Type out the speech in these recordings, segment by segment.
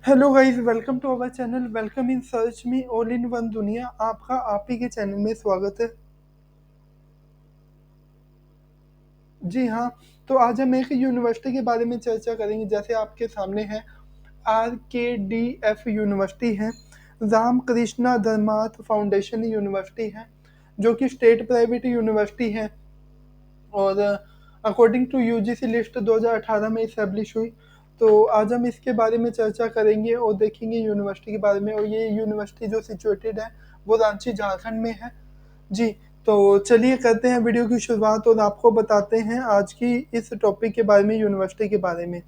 Hello guys, welcome to our channel. Welcome in search me all in one दुनिया। आपका आप ही के channel में स्वागत है। जी हाँ। तो आज हम एक यूनिवर्सिटी के बारे में चर्चा करेंगे। जैसे आपके सामने है, RKDF यूनिवर्सिटी है, राम कृष्णा धर्मार्थ फाउंडेशन यूनिवर्सिटी है, जो कि स्टेट प्राइवेट यूनिवर्सिटी है और अकॉर्डिंग टू यूजीसी लिस्ट 2018 में इस्टेब्लिश हुई। तो आज हम इसके बारे में चर्चा करेंगे और देखेंगे यूनिवर्सिटी के बारे में। और ये यूनिवर्सिटी जो सिचुएटेड है वो रांची झारखंड में है। जी। तो चलिए करते हैं वीडियो की शुरुआत और आपको बताते हैं आज की इस टॉपिक के बारे में, यूनिवर्सिटी के बारे में।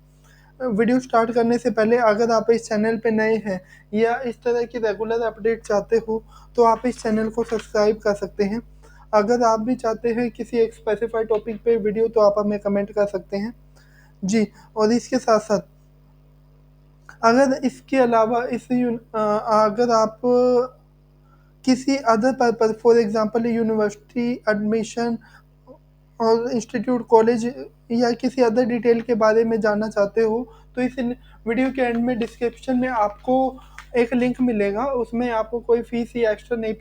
वीडियो स्टार्ट करने से पहले अगर आप इस चैनल पे नए हैं या इस तरह की रेगुलर अपडेट चाहते हो तो आप इस चैनल को सब्सक्राइब कर सकते हैं। अगर आप भी चाहते हैं किसी एक स्पेसिफाइड टॉपिक पे वीडियो तो आप हमें कमेंट कर सकते हैं। जी। और इसके साथ साथ अगर इसके अलावा अगर आप किसी other purpose, for example university admission और इंस्टीट्यूट कॉलेज या किसी अदर डिटेल के बारे में जानना चाहते हो तो इस वीडियो के एंड में डिस्क्रिप्शन में आपको एक लिंक मिलेगा। उसमें आपको कोई फीस या एक्स्ट्रा नहीं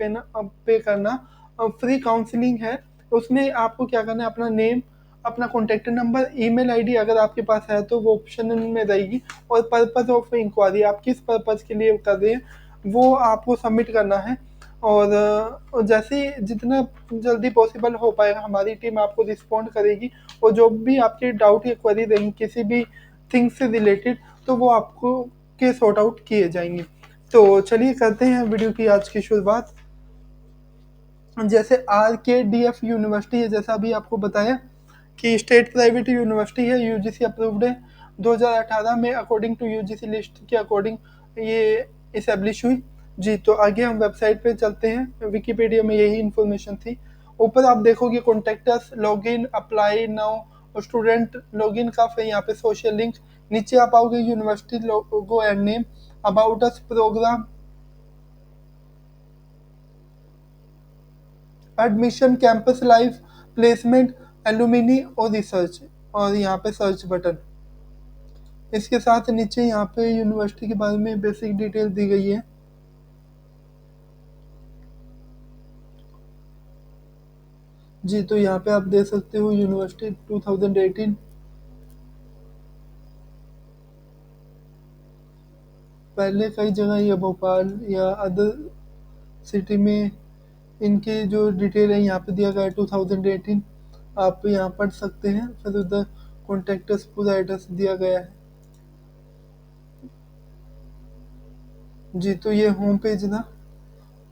पे करना। फ्री काउंसलिंग है। उसमें आपको क्या करना है, अपना नेम, अपना कॉन्टेक्ट नंबर, ईमेल आईडी अगर आपके पास है तो वो ऑप्शन में रहेगी। और पर्पज ऑफ इंक्वायरी, आप किस पर्पज के लिए कर रहे हैं वो आपको सबमिट करना है। और जैसे ही जितना जल्दी पॉसिबल हो पाएगा हमारी टीम आपको रिस्पॉन्ड करेगी। और जो भी आपके डाउट या क्वेरी रहेंगी किसी भी थिंग से रिलेटेड तो वो आपको के सॉर्ट आउट किए जाएंगे। तो चलिए करते हैं वीडियो की आज की शुरुआत। जैसे RKDF यूनिवर्सिटी है, जैसा अभी आपको बताया कि स्टेट प्राइवेट यूनिवर्सिटी है, यूजीसी अप्रूव्ड है। 2018 में अकॉर्डिंग टू यूजीसी लिस्ट के अकॉर्डिंग ये इस्टेब्लिश हुई। जी। तो आगे हम वेबसाइट पे चलते हैं। विकिपीडिया में यही इन्फॉर्मेशन थी। ऊपर आप देखोगे contact us, login, apply now और स्टूडेंट लॉगिन का, फिर यहाँ पे सोशल लिंक। नीचे आप आओगे university logo and name, about us, program, admission, campus life, placement, alumni और रिसर्च। और यहाँ पे सर्च बटन। इसके साथ नीचे यहाँ पे यूनिवर्सिटी के बारे में बेसिक डिटेल दी गई है। जी। तो यहाँ पे आप देख सकते हो यूनिवर्सिटी 2018। पहले कई जगह या भोपाल या अदर सिटी में इनके जो डिटेल है यहाँ पे दिया गया है 2018। आप यहाँ पढ़ सकते हैं। फिर उधर कॉन्टेक्टस पूरा एड्रेस दिया गया है। जी। तो ये होम पेज ना,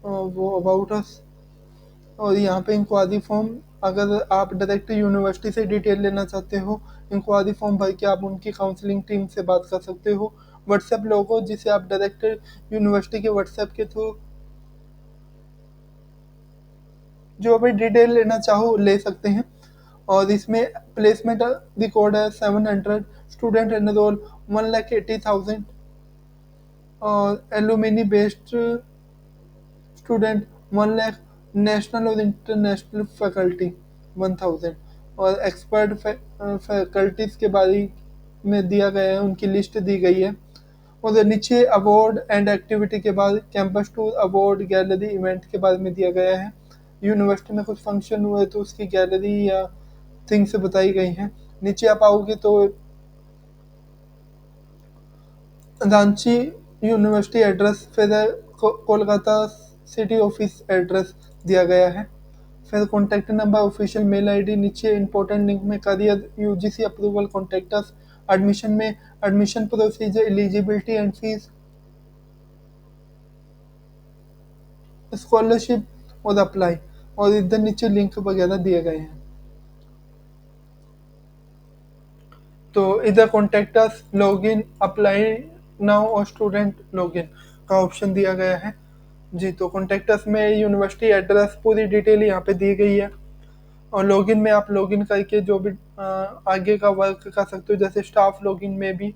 वो अबाउट अस। और यहाँ पे इंक्वायरी फॉर्म, अगर आप डायरेक्ट यूनिवर्सिटी से डिटेल लेना चाहते हो, इंक्वायरी फॉर्म भर के आप उनकी काउंसलिंग टीम से बात कर सकते हो। व्हाट्सएप लोगो, जिसे आप डायरेक्ट यूनिवर्सिटी के व्हाट्सएप के थ्रू जो भी डिटेल लेना चाहो ले सकते हैं। और इसमें प्लेसमेंट रिकॉर्ड है 700, स्टूडेंट एनरोल 1,80,000 और alumni based student 1 lakh, national और इंटरनेशनल फैकल्टी 1,000। और एक्सपर्ट फैकल्टीज के बारे में दिया गया है, उनकी लिस्ट दी गई है। और नीचे अवार्ड एंड एक्टिविटी के बाद campus tour, award, gallery, event के बारे में दिया गया है। यूनिवर्सिटी में कुछ फंक्शन हुए तो उसकी गैलरी या थिंग्स बताई गई हैं। नीचे आप आओगे तो रांची यूनिवर्सिटी एड्रेस, फिर कोलकाता सिटी ऑफिस एड्रेस दिया गया है। फिर contact number, official mail ID. नीचे इंपॉर्टेंट लिंक में career, UGC approval, contact us. Admission में admission procedure, eligibility and fees, scholarship और अप्लाई। और इधर नीचे लिंक वगैरह दिए गए हैं। तो इधर contact us, login, apply now और स्टूडेंट लॉगिन का ऑप्शन दिया गया है। जी। तो कॉन्टैक्ट अस में यूनिवर्सिटी एड्रेस पूरी डिटेल यहाँ पे दी गई है। और लॉगिन में आप लॉगिन करके जो भी आगे का वर्क कर सकते हो। जैसे स्टाफ लॉगिन में भी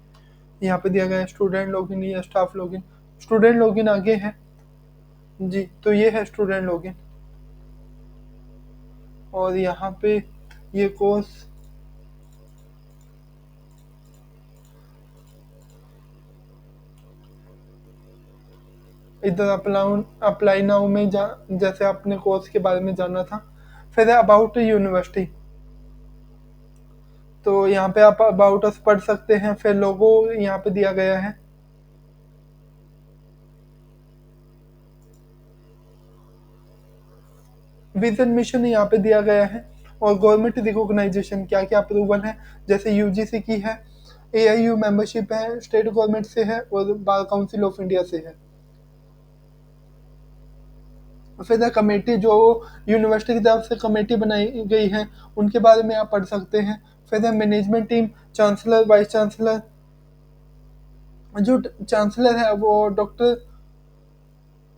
यहाँ पे दिया गया है स्टूडेंट लॉगिन या स्टाफ लॉगिन। स्टूडेंट लॉगिन आगे है। जी। तो ये है स्टूडेंट लॉगिन। और यहाँ पे ये कोर्स, इधर अप्लाई नाउ में जैसे आपने कोर्स के बारे में जाना था। फिर है अबाउट यूनिवर्सिटी, तो यहाँ पे आप अबाउट अस पढ़ सकते हैं। फिर लोगो यहाँ पे दिया गया है। विजन मिशन यहाँ पे दिया गया है। और गवर्नमेंट रिकॉग्नाइजेशन क्या क्या अप्रूवल है, जैसे यूजीसी की है, एआईयू मेंबरशिप है, स्टेट गवर्नमेंट से है और बार काउंसिल ऑफ इंडिया से है। फिर द कमेटी जो यूनिवर्सिटी की तरफ से कमेटी बनाई गई है उनके बारे में आप पढ़ सकते हैं। फिर the management team, chancellor, vice chancellor. जो चांसलर है वो डॉक्टर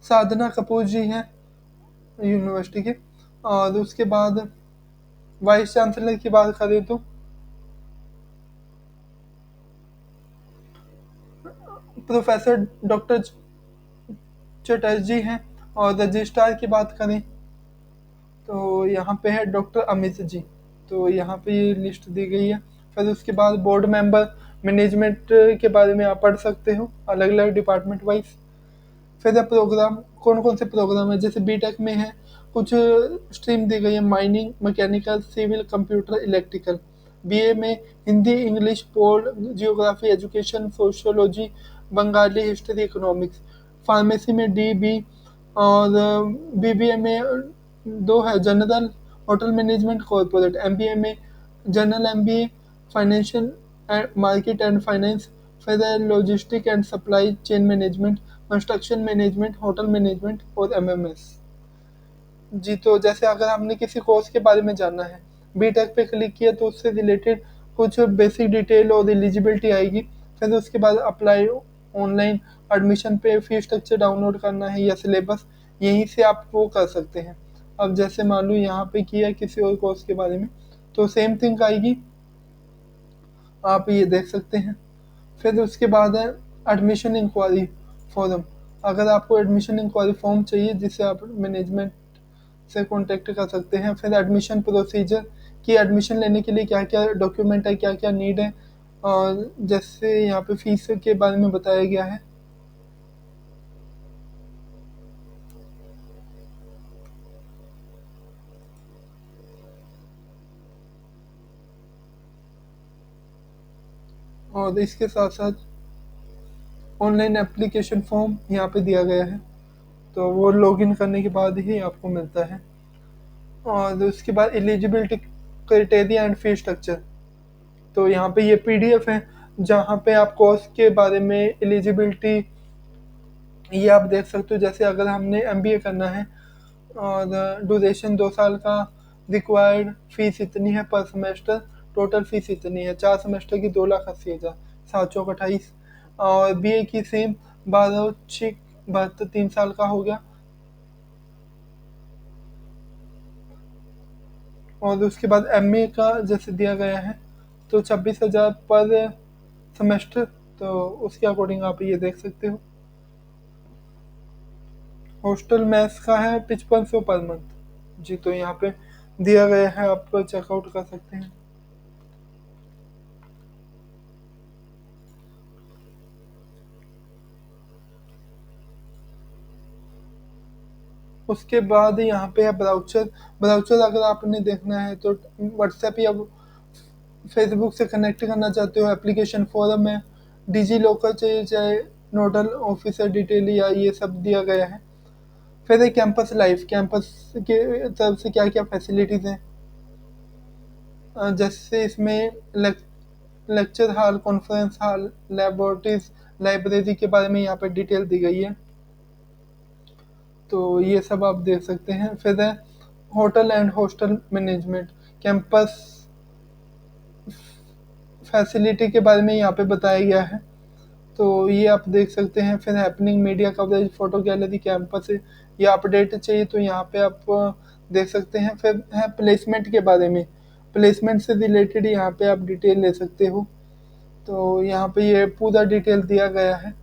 साधना कपूर जी हैं यूनिवर्सिटी के। और उसके बाद वाइस चांसलर की बात करें तो प्रोफेसर डॉक्टर चटर्जी हैं। और रजिस्ट्रार की बात करें तो यहाँ पे है डॉक्टर अमित जी। तो यहाँ पे ये लिस्ट दी गई है। फिर उसके बाद बोर्ड मेंबर, मैनेजमेंट के बारे में आप पढ़ सकते हो अलग अलग डिपार्टमेंट वाइज। फिर प्रोग्राम, कौन कौन से प्रोग्राम है, जैसे बीटेक में है कुछ स्ट्रीम दी गई है, mining, mechanical, civil, computer, electrical. BA में Hindi, English, pol, geography, education, sociology, Bengali, history, economics. Pharmacy में डी बी। और बीबीए में दो है, general, hotel management, corporate. MBA में general MBA, financial market and finance. फिर logistic and supply chain management, construction management, hotel management और MMS. जी, तो जैसे अगर हमने किसी कोर्स के बारे में जानना है, बीटेक पे क्लिक किया तो उससे रिलेटेड कुछ बेसिक डिटेल और एलिजिबिलिटी आएगी। फिर उसके बाद अप्लाई ऑनलाइन, एडमिशन पे फी स्ट्रक्चर डाउनलोड करना है या सिलेबस, यहीं से आप वो कर सकते हैं। अब जैसे मान लो यहाँ पे किया किसी और कोर्स के बारे में तो सेम थिंग आएगी, आप ये देख सकते हैं। फिर उसके बाद है एडमिशन इंक्वायरी फॉर्म। अगर आपको एडमिशन इंक्वायरी फॉर्म चाहिए जिससे आप मैनेजमेंट से कॉन्टेक्ट कर सकते हैं। फिर एडमिशन प्रोसीजर कि एडमिशन लेने के लिए क्या क्या डॉक्यूमेंट है, क्या क्या नीड है। और जैसे यहाँ पे फीस के बारे में बताया गया है। और इसके साथ साथ ऑनलाइन एप्लीकेशन फॉर्म यहाँ पे दिया गया है, तो वो लॉगिन करने के बाद ही आपको मिलता है। और उसके बाद eligibility criteria and fee structure, तो यहाँ पे ये पीडीएफ है जहाँ पे आप कोर्स के बारे में एलिजिबिलिटी ये आप देख सकते हो। जैसे अगर हमने एमबीए करना है और ड्यूरेशन 2 साल का, रिक्वायर्ड फीस इतनी है पर सेमेस्टर, टोटल फीस इतनी है, 4 सेमेस्टर की 2,80,000, 7 चौक 28। और बीए की सेम 12 6 72, 3 साल का हो गया। और उसके बाद एमए का जैसे दिया गया है तो 26,000 पर सेमेस्टर, तो उसके अकॉर्डिंग आप ये देख सकते हो। हॉस्टल मैथ्स का है 5500 पर मंथ। जी, तो यहाँ पे दिया गया है, आप चेकआउट कर सकते हैं। उसके बाद यहाँ पे है ब्राउचर। ब्राउचर अगर आपने देखना है तो व्हाट्सएप या फेसबुक से कनेक्ट करना चाहते हो, एप्लीकेशन फॉरम है, डिजी लॉकर चाहिए, चाहे नोडल ऑफिसर डिटेल या ये सब दिया गया है। फिर है कैंपस लाइफ, कैंपस के तरफ से क्या क्या फैसिलिटीज़ हैं। जैसे इसमें lecture hall, conference hall, laboratories, library के बारे में यहाँ पे डिटेल दी गई है, तो ये सब आप देख सकते हैं। फिर है hotel and hostel management, campus facility के बारे में यहाँ पे बताया गया है, तो ये आप देख सकते हैं। फिर happening, media coverage, photo gallery, campus या अपडेट चाहिए तो यहाँ पे आप देख सकते हैं। फिर है प्लेसमेंट के बारे में, प्लेसमेंट से रिलेटेड यहाँ पे आप डिटेल ले सकते हो, तो यहाँ पे ये पूरा डिटेल दिया गया है।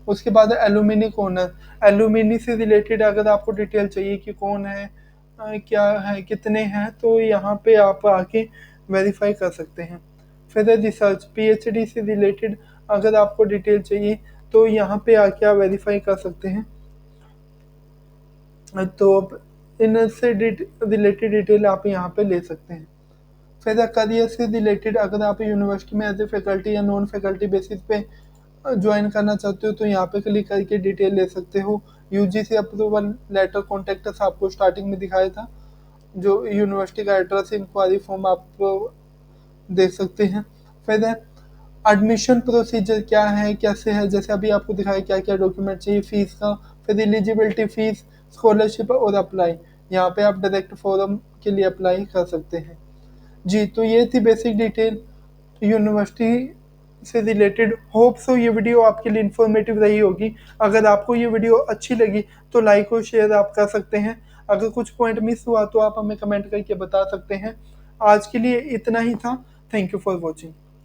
उसके बाद एलुमिनी कॉर्नर, एलुमिनी से रिलेटेड अगर आपको डिटेल चाहिए कि कौन है, क्या है, कितने हैं, तो यहाँ पे आप आके वेरीफाई कर सकते हैं। फिर रिसर्च, पीएचडी से रिलेटेड अगर आपको डिटेल चाहिए तो यहाँ पे आके आप वेरीफाई कर सकते हैं। तो इनसे रिलेटेड डिटेल आप यहाँ पे ले सकते हैं। फिर करियर से रिलेटेड अगर आप यूनिवर्सिटी में एज ए फैकल्टी या नॉन फैकल्टी बेसिस पे ज्वाइन करना चाहते हो तो यहाँ पे क्लिक करके डिटेल ले सकते हो। यूजीसी अप्रूवल लेटर कॉन्टेक्टस आपको स्टार्टिंग में दिखाया था, जो यूनिवर्सिटी का एड्रेस इंक्वायरी फॉर्म आप देख सकते हैं। फिर एडमिशन प्रोसीजर क्या है, कैसे है, जैसे अभी आपको दिखाया क्या क्या डॉक्यूमेंट चाहिए, फीस का, फिर एलिजिबिलिटी, फीस, स्कॉलरशिप और अप्लाई। यहाँ पे आप डायरेक्ट फॉर्म के लिए अप्लाई कर सकते हैं। जी, तो ये थी बेसिक डिटेल यूनिवर्सिटी से रिलेटेड। होप सो ये वीडियो आपके लिए इन्फॉर्मेटिव रही होगी। अगर आपको ये वीडियो अच्छी लगी तो लाइक और शेयर आप कर सकते हैं। अगर कुछ पॉइंट मिस हुआ तो आप हमें कमेंट करके बता सकते हैं। आज के लिए इतना ही था। Thank you for watching.